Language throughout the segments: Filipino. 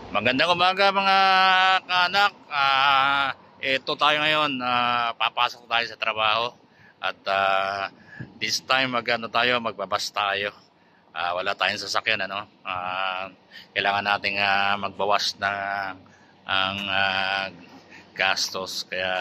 Magandang umaga mga kaanak. Ito tayo ngayon, papasok tayo sa trabaho at this time magbabas tayo. Wala tayong sasakyan, ano. Kailangan nating magbawas ng ang gastos, kaya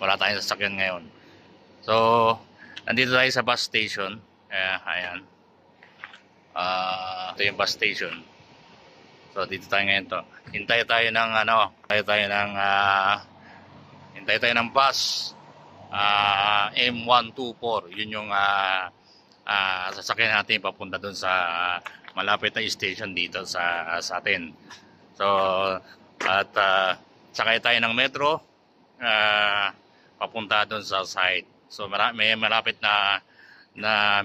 wala tayong sasakyan ngayon. So, nandito tayo sa bus station. Ayan. Ito yung bus station. So dito tayo ngayon to. Hintay tayo ng bus M124. Yun yung sasakyan natin papunta doon sa malapit na station dito sa atin. So at sakay tayo ng metro papunta doon sa site. So may malapit na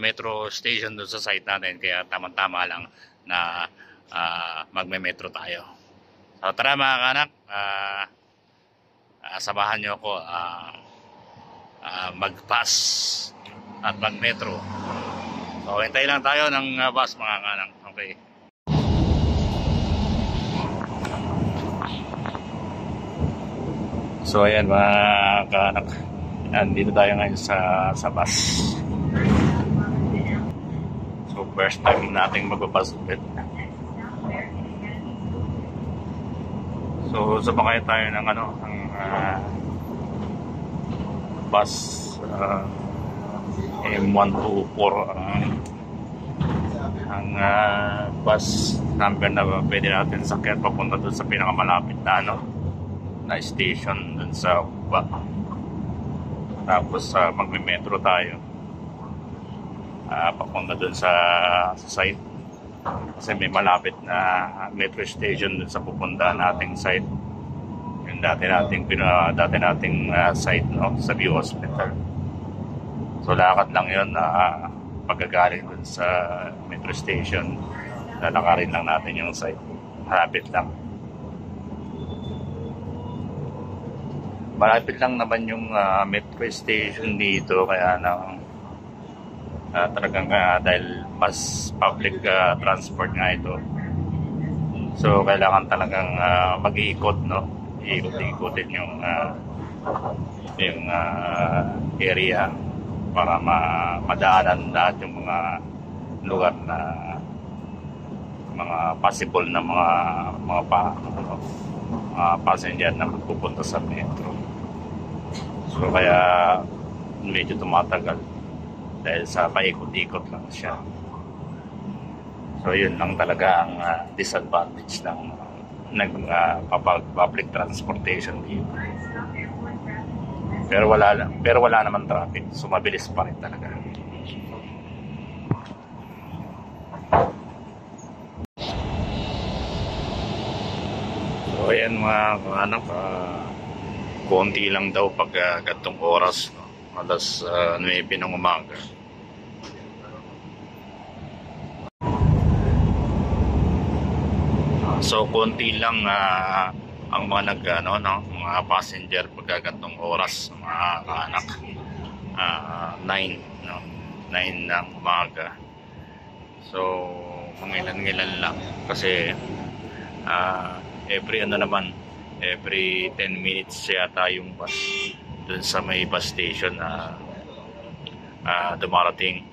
metro station doon sa site natin, kaya tama-tama lang na magme-metro tayo. So tara mga kanak, samahan nyo ako mag-bus at mag-metro. So hintay lang tayo ng bus mga kanak. Okay. So ayan mga kanak, nandito tayo ngayon sa bus. So first time nating magbabas ulit. So sabakay tayo ng bus M124, ang bus number na pwede natin sakyan papunta doon sa pinakamalapit na station doon sa Uba. Tapos magme-metro tayo papunta doon sa site. Kasi may malapit na metro station dun sa pupuntahan nating site. Yung dati nating site, no, sa View Hospital. So lakad lang yun pagkagaling dun sa metro station. Lalakarin lang natin yung site. Malapit lang. Malapit lang naman yung metro station dito, kaya talagang dahil mas public transport nga ito, so kailangan talagang mag-iikot, no? Iikot-ikotin yung area para madaanan lahat yung mga lugar na mga possible na mga passenger na magpupunta sa metro. So kaya medyo tumatagal dahil sa paikot-ikot lang siya. So yun lang talaga ang disadvantage ng public transportation dito. Pero wala naman traffic, so mabilis pa rin talaga. So ayan mga anak, konti lang daw pag gantong oras, no? Alas 9 ng umaga. So konti lang ang mga mga passenger pagkagantong oras, mga anak. 9 ng umaga. So mga ilan lang kasi every 10 minutes yata yung bus dun sa may bus station na dumarating.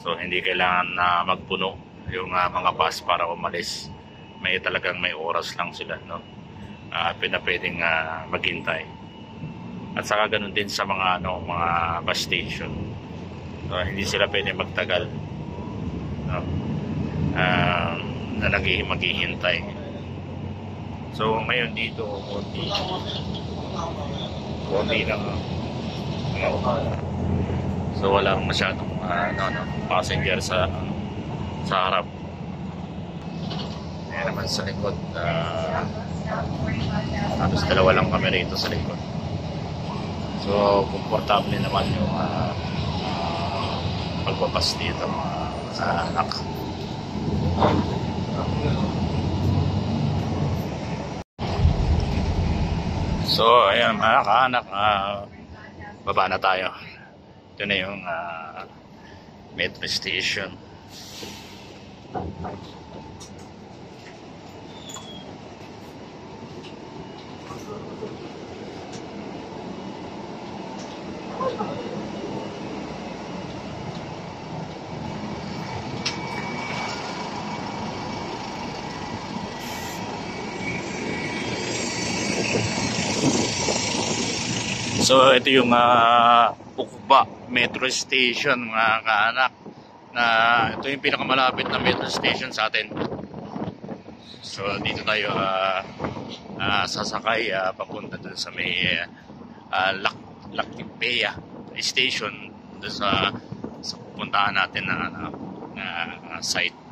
So hindi kailangan na magpuno yung mga bus para umalis. Talagang may oras lang sila, no? Pwedeng maghintay. At saka ganun din sa mga bus station. So, hindi sila pwedeng magtagal, no? Na maghihintay. So ngayon dito konti lang. So walang masyadong passenger sa harap. Ayan naman sa likod, tapos dalawa lang kami rito sa likod. So komportable naman yung pagpapas dito mga anak. So ayan mga kaanak, baba na tayo. Ito na yung metro station. So ito yung Ukba Metro Station, mga kaanak, na ito yung pinakamalapit na metro station sa atin. So dito tayo sasakay papunta dun sa may Lactipea Station, dun sa pupuntahan natin na site.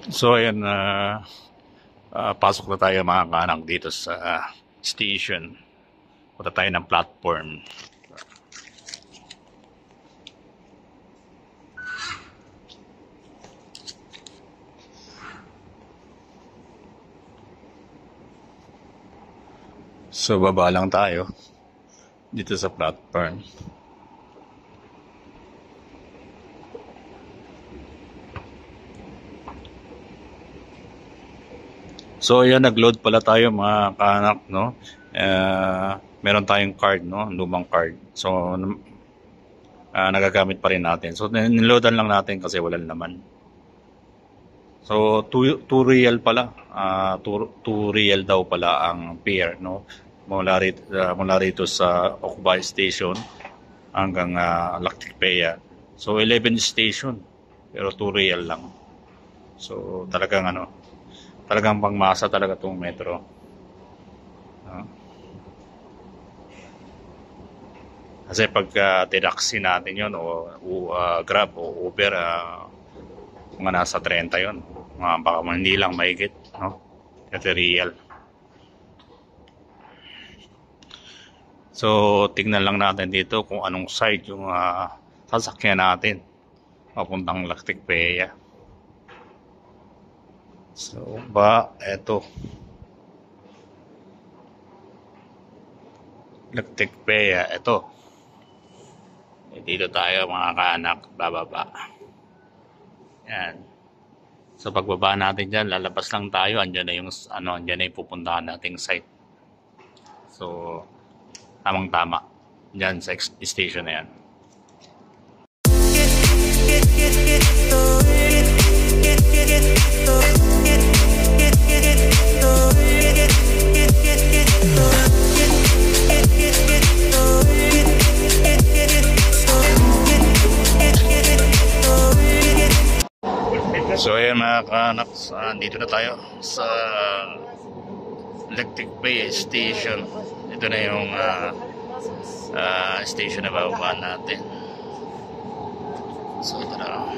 So ayan, pasok na tayo mga kaanak dito sa station. Punta tayo ng platform. So baba lang tayo dito sa platform. So ayan, nag-load pala tayo mga kaanak, no? Meron tayong card, no? Lumang card. So nagagamit pa rin natin. So niloadan lang natin kasi walang laman. So 2 real pala. 2 real daw pala ang fare, no? Mula rito sa Ukba Station hanggang Lactipea. So 11 station pero 2 real lang. So talagang pangmasa talaga itong metro. Kasi pag tinaksi natin yun o Grab o Uber, mga nasa 30 yun. Baka hindi lang mahigit, no? Ito real. So tignan lang natin dito kung anong side yung sasakyan natin papuntang Lactipea. So eto Lactipea, eto. Dito tayo mga kaanak, bababa. Yan. So pagbaba natin dyan, lalabas lang tayo, andyan na yung andyan na yung pupuntahan nating site. So tamang-tama dyan sa station na yan. So ayan mga kaanak, dito na tayo sa Lactipea Station. Ito na yung station na bababa natin. So tara.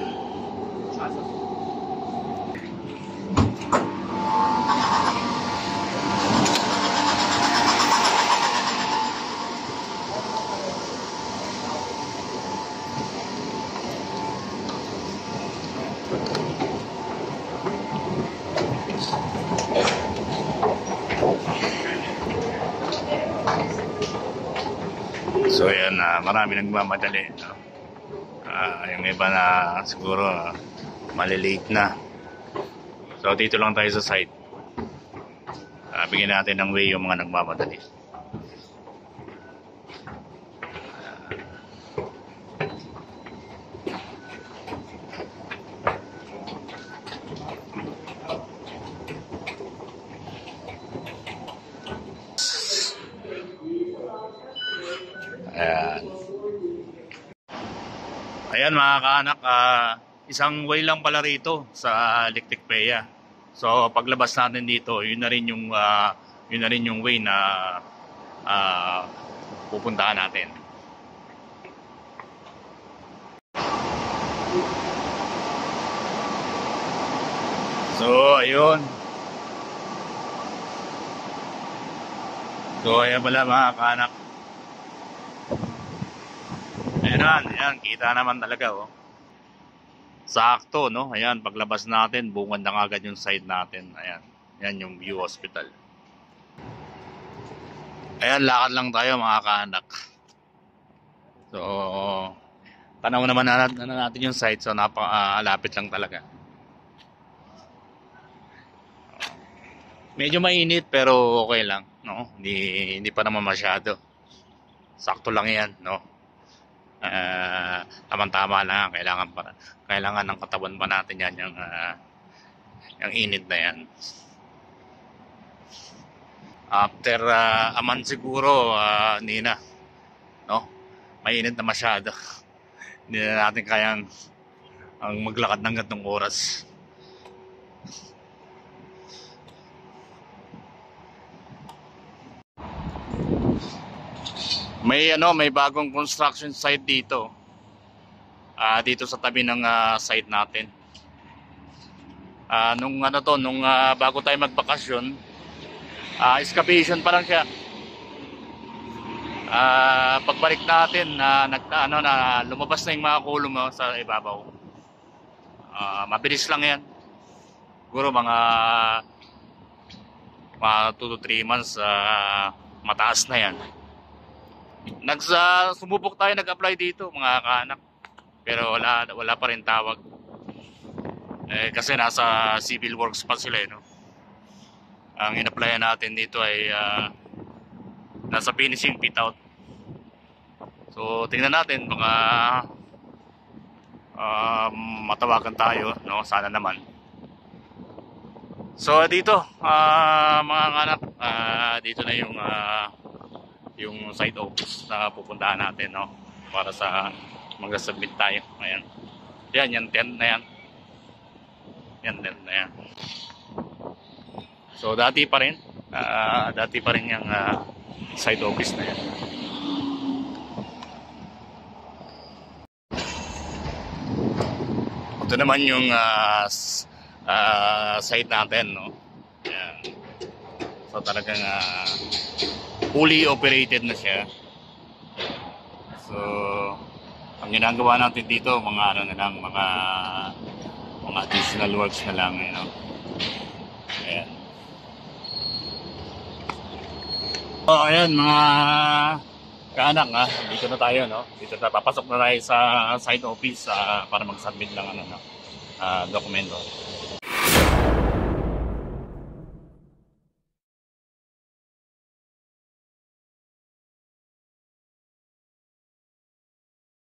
So yan, marami nagmamadali, no? Yung iba na siguro malilate na. So dito lang tayo sa site. Bigyan natin ng way yung mga nagmamadali. Ayan mga kaanak, isang way lang pala rito sa Lactipea. So paglabas natin dito, yun na rin yung way na pupuntahan natin. So ayun. So ayan pala mga kaanak. Ayan, kita naman talaga oh. Sakto, no? Ayan, paglabas natin, bungad na agad yung side natin. Ayan, yan yung View Hospital. Ayan, lakad lang tayo mga kaanak. So, tanaw naman natin yung side, so napalapit lang talaga. Medyo mainit pero okay lang, no? Hindi pa naman masyado. Sakto lang yan, no? Tama-tama lang, kailangan ng katawan pa natin yan yung init na yan. After a month siguro, hindi na, no? Mainit na masyado. Hindi na natin kayang maglakad ng ganitong oras. May bagong construction site dito. Dito sa tabi ng site natin. Nung bago tayo magbakasyon, excavation pa lang siya. Pagbalik natin na lumabas na yung mga kulong sa ibabaw. Mabilis lang yan. Siguro mga 2 to 3 months mataas na yan. Sumubok tayo nag-apply dito mga kaanak, pero wala pa rin tawag kasi nasa civil works pa sila, no? Ang in-applyan natin dito ay nasa finishing fit out. So tingnan natin, baka matawagan tayo, no? Sana naman. So dito mga kaanak, dito na yung site office na pupuntahan natin, no? Para sa mag-submit tayo. Ayan. Yan tent na yan. Yan tent na yan. So dati pa rin yung site office na yan. Ito naman yung site natin, no? Ayan. So talagang fully operated na siya. So ang ginagawa natin dito mga additional works na lang, you know. Ayan. So ayan mga kaanak, dito na tayo, no? Dito na papasok na tayo sa site office para mag-submit lang dokumento.